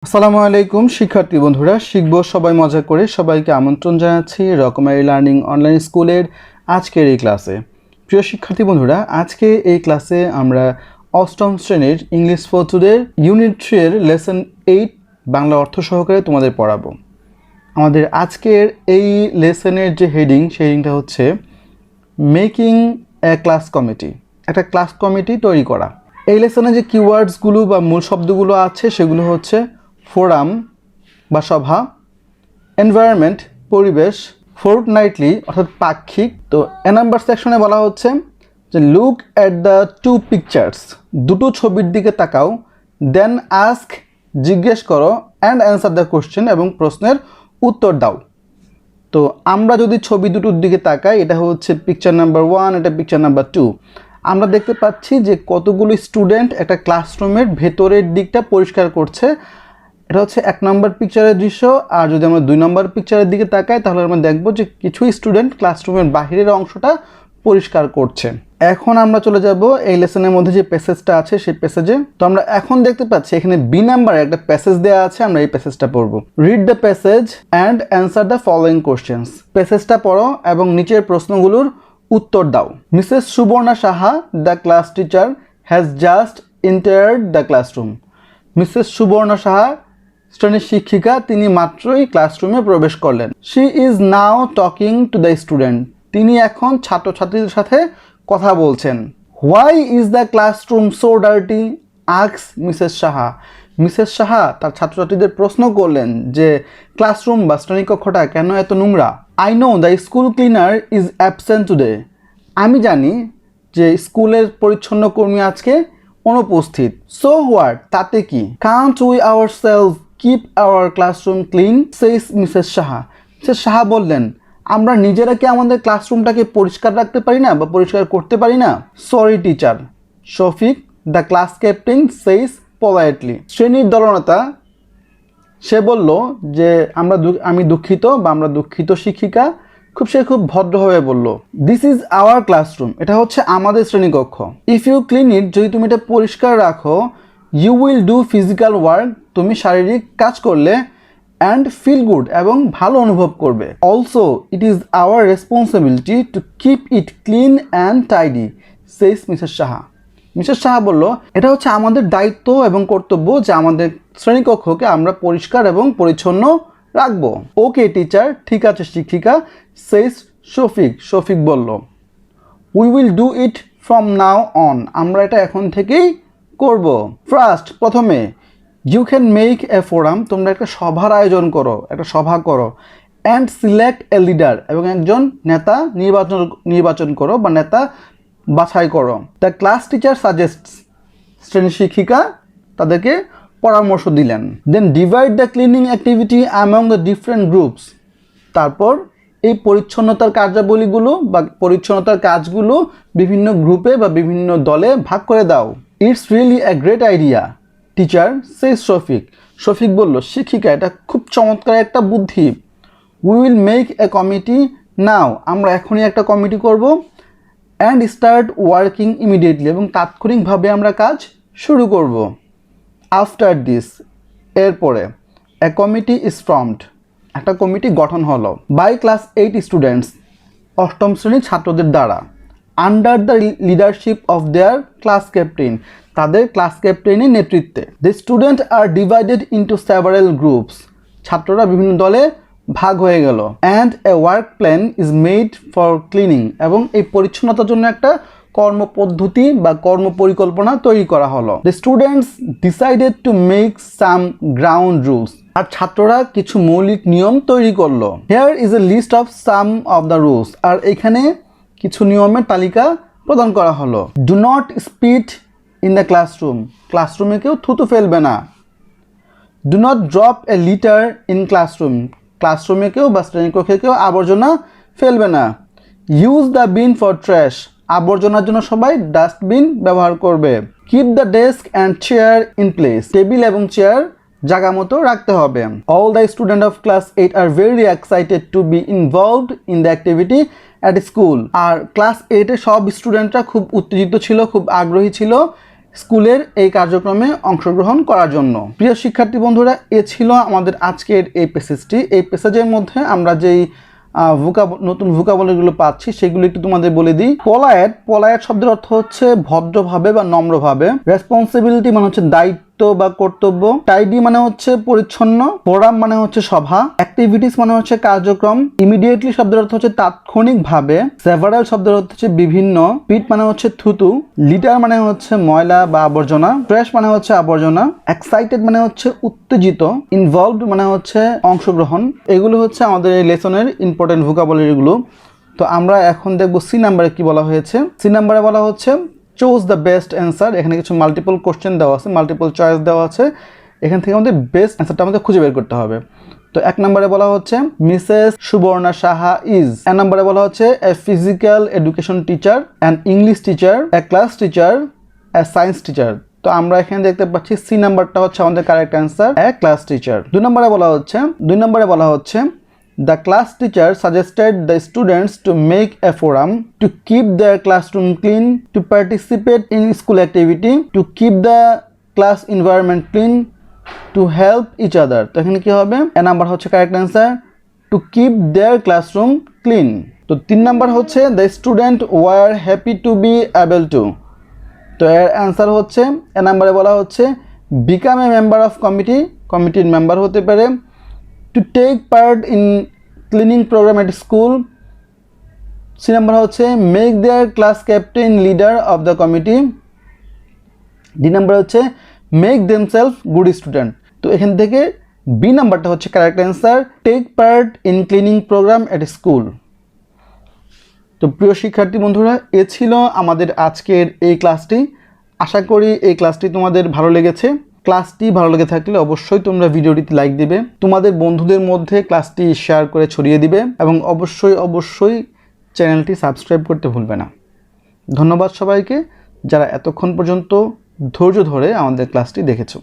আসসালামু আলাইকুম শিক্ষার্থী বন্ধুরা, শিখবো সবাই মজা করে। সবাইকে আমন্ত্রণ জানাচ্ছি রকমারি লার্নিং অনলাইন স্কুলের আজকের এই ক্লাসে। প্রিয় শিক্ষার্থী বন্ধুরা, আজকে এই ক্লাসে আমরা অষ্টম শ্রেণীর ইংলিশ ফর টুডে ইউনিট 3 এর লেসন 8 বাংলা অর্থ সহকারে তোমাদের পড়াবো। আমাদের আজকের এই লেসনের যে হেডিং, সেই হেডিংটা হচ্ছে মেকিং এ ক্লাস কমিটি। একটা ক্লাস কমিটি তৈরি করা। এই লেসনে যে কিওয়ার্ডসগুলো বা মূল শব্দগুলো আছে সেগুলো হচ্ছে ফোরাম বা সভা, এনভায়রনমেন্ট পরিবেশ, ফোর্টনাইটলি অর্থাৎ পাক্ষিক। তো এ নাম্বার সেকশনে বলা হচ্ছে যে look at the two pictures, দুটো ছবির দিকে তাকাও, দেন আস্ক জিজ্ঞেস করো, অ্যান্ড অ্যান্সার দ্য কোশ্চেন এবং প্রশ্নের উত্তর দাও। তো আমরা যদি ছবি দুটোর দিকে তাকাই, এটা হচ্ছে পিকচার নাম্বার 1, এটা পিকচার নাম্বার 2। আমরা দেখতে পাচ্ছি যে কতগুলো স্টুডেন্ট একটা ক্লাসরুমের ভেতরের দিকটা পরিষ্কার করছে। এটা হচ্ছে 1 নম্বর পিকচারের দৃশ্য। আর যদি আমরা 2 নম্বর পিকচারের দিকে তাকাই, তাহলে আমরা দেখব যে কিছু স্টুডেন্ট ক্লাসরুমের বাহিরের অংশটা পরিষ্কার করছে। এখন আমরা চলে যাব এই লেসনের মধ্যে যে প্যাসেজটা আছে সেই প্যাসেজে। তো আমরা এখন দেখতে পাচ্ছি এখানে বি নাম্বারে একটা প্যাসেজ দেওয়া আছে, আমরা এই প্যাসেজটা পড়ব। Read the passage and answer the following questions. প্যাসেজটা পড়ো এবং নিচের প্রশ্নগুলোর উত্তর দাও। Mrs Subarna Saha, the class teacher, has just entered the classroom. Mrs Subarna Saha শ্রেণীর শিক্ষিকা, তিনি মাত্রই ক্লাসরুমে প্রবেশ করলেন। She is now talking to the student, তিনি এখন ছাত্রছাত্রীদের সাথে কথা বলছেন। Why is the classroom so dirty, asks Mrs Saha. Mrs Saha তার ছাত্রছাত্রীদের প্রশ্ন করলেন যে ক্লাসরুম বা শ্রেণীকক্ষটা কেন এত নোংরা। I know the school cleaner is absent today, আমি জানি যে স্কুলের পরিচ্ছন্ন কর্মী আজকে অনুপস্থিত। সো হোয়াট, তাতে কি। Can't we ourselves keep our classroom clean, says Mrs Saha. Mrs Saha বললেন, আমরা নিজেরা কি আমাদের ক্লাসরুমটাকে পরিষ্কার রাখতে পারি না বা পরিষ্কার করতে পারি না। Sorry teacher, Shafiq the class captain says politely. শ্রেণীর দলনেতা সে বলল যে আমি দুঃখিত বা আমরা দুঃখিত শিক্ষিকা। সে খুব ভদ্রভাবে বলল, দিস ইজ আওয়ার ক্লাসরুম, এটা হচ্ছে আমাদের শ্রেণীকক্ষ। ইফ ইউ ক্লিন ইট, যদি তুমি এটা পরিষ্কার রাখো, you will do physical work, তুমি শারীরিক কাজ করলে, অ্যান্ড ফিল গুড, এবং ভালো অনুভব করবে। Also it is our responsibility to keep it clean and tidy, says Mrs Saha. Mrs Saha বলল, এটা হচ্ছে আমাদের দায়িত্ব এবং কর্তব্য যে আমাদের শ্রেণীকক্ষকে আমরা পরিষ্কার এবং পরিচ্ছন্ন রাখবো। ওকে টিচার, ঠিক আছে শিক্ষিকা, সেইস শফিক। শফিক বলল, we will do it from now on, আমরা এটা এখন থেকেই করব। ফার্স্ট, প্রথমে, you can make a forum, তোমরা একটা সভার আয়োজন করো, একটা সভা করো। অ্যান্ড সিলেক্ট এ লিডার, এবং একজন নেতা নির্বাচন করো বা নেতা বাছাই করো। দ্য ক্লাস টিচার সাজেস্টস, শ্রেণী শিক্ষিকা তাদেরকে পরামর্শ দিলেন। Then divide the cleaning activity among the different groups, তারপর এই পরিচ্ছন্নতার কার্যাবলীগুলো বা পরিচ্ছন্নতার কাজগুলো বিভিন্ন গ্রুপে বা বিভিন্ন দলে ভাগ করে দাও। It's really a great idea teacher, says Shafiq. Shafiq বলল, শিক্ষিকা এটা খুব চমৎকার একটা বুদ্ধি। We will make a committee now, আমরা এখনই একটা কমিটি করব। অ্যান্ড স্টার্ট ওয়ার্কিং ইমিডিয়েটলি, এবং তাৎক্ষণিকভাবে আমরা কাজ শুরু করব। আফটার দিস, এরপরে, এ কমিটি ইজ ফর্মড, একটা কমিটি গঠন হলো। বাই ক্লাস 8 স্টুডেন্টস, অষ্টম শ্রেণীর ছাত্রদের দ্বারা। Under the leadership of their class captain, তাদের ক্লাস ক্যাপ্টেনের নেতৃত্বে। The student are divided into several groups, ছাত্ররা বিভিন্ন দলে ভাগ হয়ে গেল। And a work plan is made for cleaning, এবং এই পরিচ্ছন্নতার জন্য একটা কর্মপদ্ধতি বা কর্ম পরিকল্পনা তৈরি করা হলো। The students decided to make some ground rules, আর ছাত্ররা কিছু মৌলিক নিয়ম তৈরি করলো। Here is a list of some of the rules, আর এখানে কিছু নিয়মের তালিকা প্রদান করা হলো। Do not spit in the classroom, ক্লাসরুমে কেউ থুতু ফেলবে না। Do not drop a litter in classroom, ক্লাসরুমে কেউ বা শ্রেণীকক্ষে কেউ আবর্জনা ফেলবে না। Use the bin for trash, আবর্জনার জন্য সবাই ডাস্টবিন ব্যবহার করবে। Keep the desk and chair in place, table এবং চেয়ার জায়গা মতো রাখতে হবে। All the student of class 8 are very excited to be involved in the activity at school, আর ক্লাস 8 এর সব স্টুডেন্টরা খুব উত্তেজিত ছিল, খুব আগ্রহী ছিল স্কুলের এই কার্যক্রমে অংশগ্রহণ করার জন্য। প্রিয় শিক্ষার্থী বন্ধুরা, এ ছিল আমাদের আজকের এই প্যাসেজটি। এই প্যাসেজের মধ্যে আমরা যেই নতুন ভোকাবুলারিগুলো পাচ্ছি সেগুলো একটু তোমাদের বলে দিই। পলায়েট শব্দের অর্থ হচ্ছে ভদ্রভাবে বা নম্রভাবে। রেসপন্সিবিলিটি মানে হচ্ছে দায়িত্ব বা কর্তব্য। টাইডি মানে হচ্ছে পরিচ্ছন্ন। ফোরাম মানে হচ্ছে সভা। অ্যাক্টিভিটিস মানে হচ্ছে কার্যক্রম। ইমিডিয়েটলি শব্দের অর্থ হচ্ছে তাৎক্ষণিকভাবে। সেভারাল শব্দের অর্থ হচ্ছে বিভিন্ন। পিট মানে হচ্ছে থুতু। লিটার মানে হচ্ছে ময়লা বা আবর্জনা। ট্র্যাশ মানে হচ্ছে আবর্জনা। এক্সাইটেড মানে হচ্ছে উত্তেজিত। ইনভলভড মানে হচ্ছে অংশগ্রহণ। এগুলো হচ্ছে আমাদের এই লেসনের ইম্পর্টেন্ট ভোকাবুলারিগুলো। তো আমরা এখন দেখব সি নাম্বারে কি বলা হয়েছে। সি নাম্বারে বলা হচ্ছে চুজ দ্য বেস্ট অ্যান্সার। এখানে কিছু মাল্টিপল কোশ্চেন দেওয়া আছে, মাল্টিপল চয়েস দেওয়া আছে। এখান থেকে আমাদের বেস্ট অ্যান্সারটা আমাদের খুঁজে বের করতে হবে। তো এক নম্বরে বলা হচ্ছে মিসেস সুবর্ণা সাহা ইজ। এক নম্বরে বলা হচ্ছে a physical education teacher, an English teacher, a class teacher, a science teacher. তো আমরা এখানে দেখতে পাচ্ছি সি নাম্বারটা হচ্ছে আমাদের correct answer, a class teacher. দুই নম্বরে বলা হচ্ছে the class teacher suggested the students to make a forum, to keep their classroom clean, to participate in school activity, to keep the class environment clean, to help each other. তো এখানে কি হবে? এ number হচ্ছে correct answer, to keep their classroom clean. তো তিন number হচ্ছে the student were happy to be able to. তো এর অ্যান্সার হচ্ছে এ নাম্বারে বলা হচ্ছে become a member of committee, কমিটির মেম্বার হতে পারে। To take part in cleaning program at school. C নাম্বার হচ্ছে make their class captain leader of the committee. D নাম্বার হচ্ছে make themselves good student. তো এখান থেকে বি নাম্বারটা হচ্ছে correct answer, take part in cleaning program at school. তো প্রিয় শিক্ষার্থী বন্ধুরা, এ ছিল আমাদের আজকের এই ক্লাসটি। আশা করি এই ক্লাসটি তোমাদের ভালো লেগেছে। ক্লাসটি ভালো লেগে থাকলে অবশ্যই তোমরা ভিডিওটিতে লাইক দিবে, তোমাদের বন্ধুদের মধ্যে ক্লাসটি শেয়ার করে ছড়িয়ে দিবে এবং অবশ্যই চ্যানেলটি সাবস্ক্রাইব করতে ভুলবে না। ধন্যবাদ সবাইকে যারা এতক্ষণ পর্যন্ত ধৈর্য ধরে আমাদের ক্লাসটি দেখেছো।